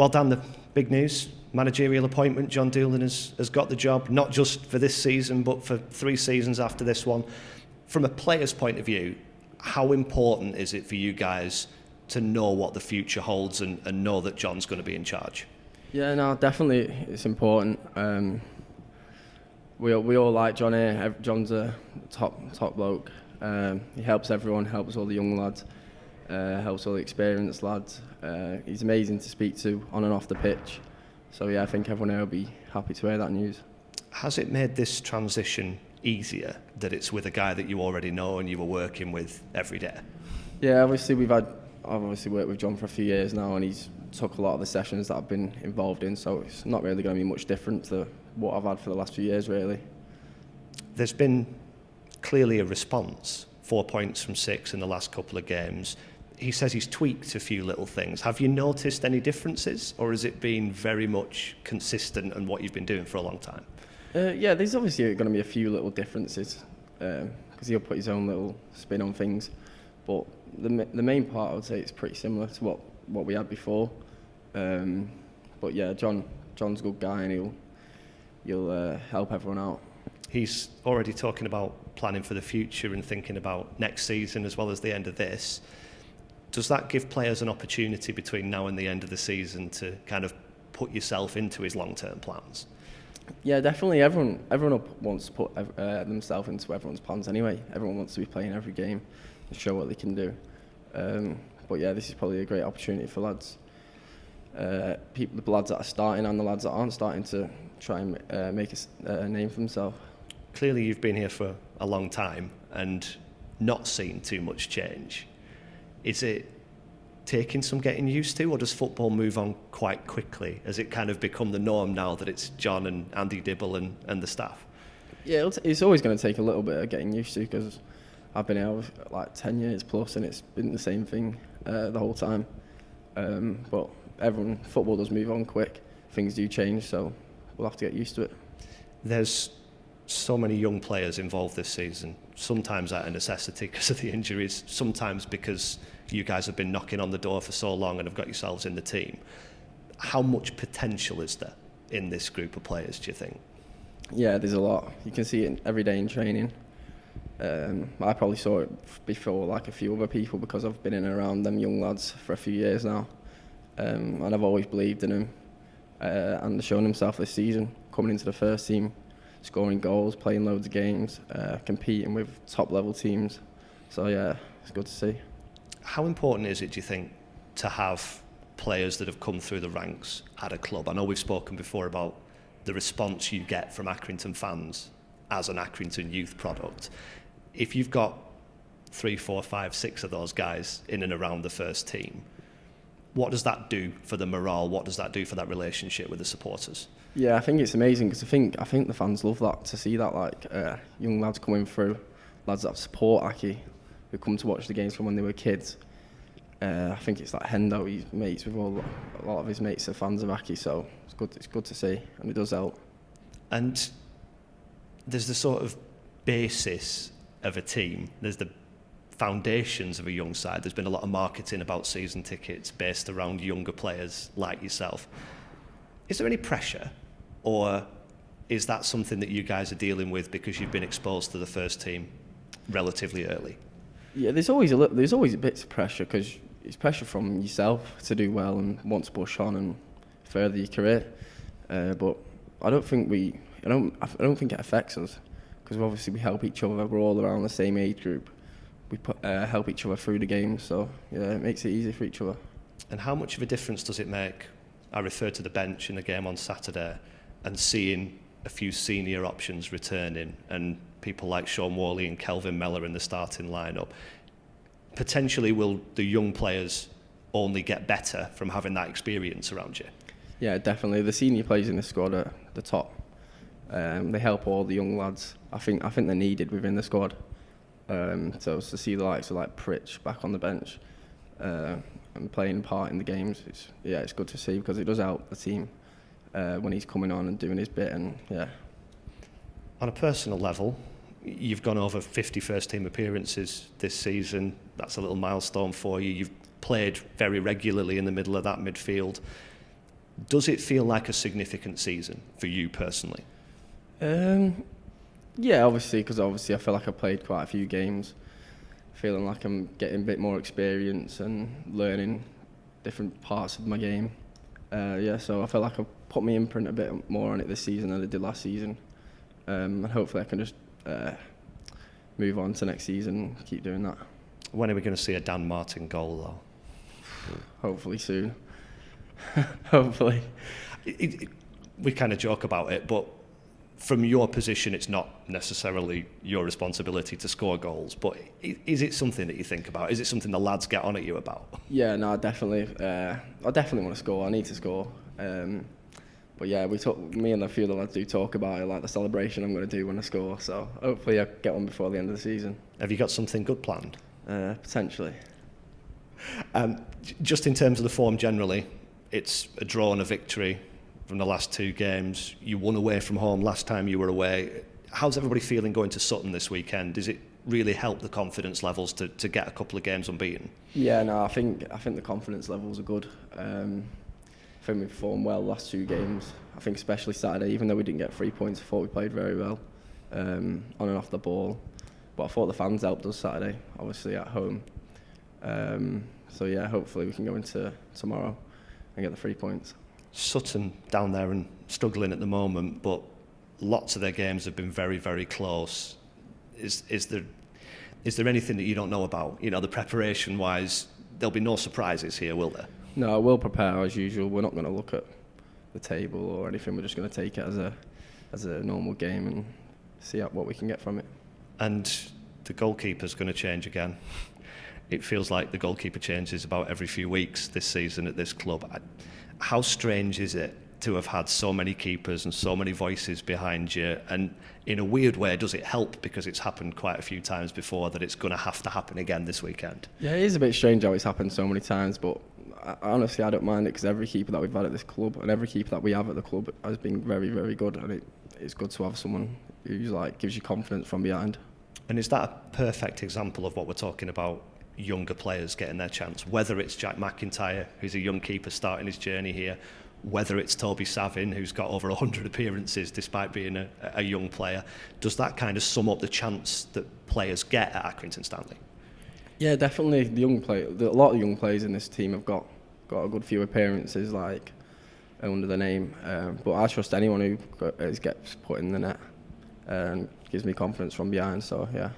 Well, Dan, the big news, managerial appointment. John Doolan has got the job, not just for this season, but for 3 seasons after this one. From a player's point of view, how important is it for you guys to know what the future holds and know that John's going to be in charge? Yeah, no, definitely it's important. We all like John here. John's a top bloke. He helps everyone, helps all the young lads, helps all the experienced lads. He's amazing to speak to on and off the pitch. So yeah, I think everyone here will be happy to hear that news. Has it made this transition easier that it's with a guy that you already know and you were working with every day? Yeah, I've obviously worked with John for a few years now, and he's took a lot of the sessions that I've been involved in, so it's not really going to be much different to what I've had for the last few years, really. There's been clearly a response, 4 points from 6 in the last couple of games. He says he's tweaked a few little things. Have you noticed any differences, or has it been very much consistent and what you've been doing for a long time? Yeah, there's obviously going to be a few little differences because he'll put his own little spin on things, but the main part I would say it's pretty similar to what we had before. But yeah, John's a good guy, and he'll help everyone out. He's already talking about planning for the future and thinking about next season as well as the end of this. Does that give players an opportunity between now and the end of the season to kind of put yourself into his long-term plans? Yeah, definitely. Everyone wants to put themselves into everyone's plans anyway. Everyone wants to be playing every game and show what they can do. But yeah, this is probably a great opportunity for lads. The lads that are starting and the lads that aren't starting to try and make a name for themselves. Clearly you've been here for a long time and not seen too much change. Is it taking some getting used to, or does football move on quite quickly? Has it kind of become the norm now that it's John and Andy Dibble and the staff? Yeah, it's always going to take a little bit of getting used to, because I've been here like 10 years plus and it's been the same thing the whole time. But football does move on quick. Things do change, so we'll have to get used to it. There's so many young players involved this season, sometimes out of necessity because of the injuries, sometimes because you guys have been knocking on the door for so long and have got yourselves in the team. How much potential is there in this group of players, do you think? Yeah, there's a lot. You can see it every day in training. I probably saw it before like a few other people because I've been in and around them young lads for a few years now. And I've always believed in them and they're showing themselves this season, coming into the first team, scoring goals, playing loads of games, competing with top level teams. So yeah, it's good to see. How important is it, do you think, to have players that have come through the ranks at a club? I know we've spoken before about the response you get from Accrington fans as an Accrington youth product. If you've got 3, 4, 5, 6 of those guys in and around the first team, what does that do for the morale? What does that do for that relationship with the supporters? Yeah, I think it's amazing because I think the fans love that, to see that, like young lads coming through, lads that support Aki, who come to watch the games from when they were kids. I think it's like Hendo, he's mates with a lot of his mates are fans of Aki, so it's good to see, and it does help. And there's the sort of basis of a team, there's the foundations of a young side. There's been a lot of marketing about season tickets based around younger players like yourself. Is there any pressure, or is that something that you guys are dealing with because you've been exposed to the first team relatively early? Yeah, there's always a bit of pressure, because it's pressure from yourself to do well and want to push on and further your career. But I don't think it affects us, because obviously we help each other. We're all around the same age group. We help each other through the game, so yeah, it makes it easy for each other. And how much of a difference does it make? I referred to the bench in the game on Saturday and seeing a few senior options returning and people like Sean Worley and Kelvin Mellor in the starting lineup. Potentially, will the young players only get better from having that experience around you? Yeah, definitely. The senior players in the squad are the top. They help all the young lads. I think they're needed within the squad. So to see the likes of like Pritch back on the bench and playing part in the games, it's good to see, because it does help the team when he's coming on and doing his bit. And yeah. On a personal level, you've gone over 50 first team appearances this season. That's a little milestone for you. You've played very regularly in the middle of that midfield. Does it feel like a significant season for you personally? Yeah, obviously, because I feel like I played quite a few games, feeling like I'm getting a bit more experience and learning different parts of my game. Yeah, so I feel like I've put my imprint a bit more on it this season than I did last season. And hopefully I can just move on to next season and keep doing that. When are we going to see a Dan Martin goal, though? Hopefully soon. Hopefully. We kind of joke about it, but from your position, it's not necessarily your responsibility to score goals, but is it something that you think about? Is it something the lads get on at you about? Yeah, no, definitely. I definitely want to score. I need to score. But yeah, me and a few of the lads do talk about it, like the celebration I'm going to do when I score. So hopefully I get one before the end of the season. Have you got something good planned? Potentially. Just in terms of the form generally, it's a draw and a victory from the last 2 games. You won away from home last time you were away. How's everybody feeling going to Sutton this weekend? Does it really help the confidence levels to get a couple of games unbeaten? Yeah, no, I think the confidence levels are good. I think we performed well the last 2 games. I think especially Saturday, even though we didn't get 3 points, I thought we played very well on and off the ball. But I thought the fans helped us Saturday, obviously at home. So yeah, hopefully we can go into tomorrow and get the 3 points. Sutton down there and struggling at the moment, but lots of their games have been very, very close. Is there anything that you don't know about? You know, the preparation-wise, there'll be no surprises here, will there? No, we'll prepare as usual. We're not going to look at the table or anything. We're just going to take it as a normal game and see what we can get from it. And the goalkeeper's going to change again. It feels like the goalkeeper changes about every few weeks this season at this club. How strange is it to have had so many keepers and so many voices behind you? And in a weird way, does it help because it's happened quite a few times before that it's going to have to happen again this weekend? Yeah, it is a bit strange how it's happened so many times, but honestly, I don't mind it because every keeper that we've had at this club and every keeper that we have at the club has been very, very good, and it's good to have someone who's like gives you confidence from behind. And is that a perfect example of what we're talking about? Younger players getting their chance, whether it's Jack McIntyre, who's a young keeper starting his journey here, whether it's Toby Savin, who's got over 100 appearances despite being a young player. Does that kind of sum up the chance that players get at Accrington Stanley? Yeah, definitely. A lot of young players in this team have got a good few appearances like under the name, but I trust anyone who gets put in the net and gives me confidence from behind, so yeah.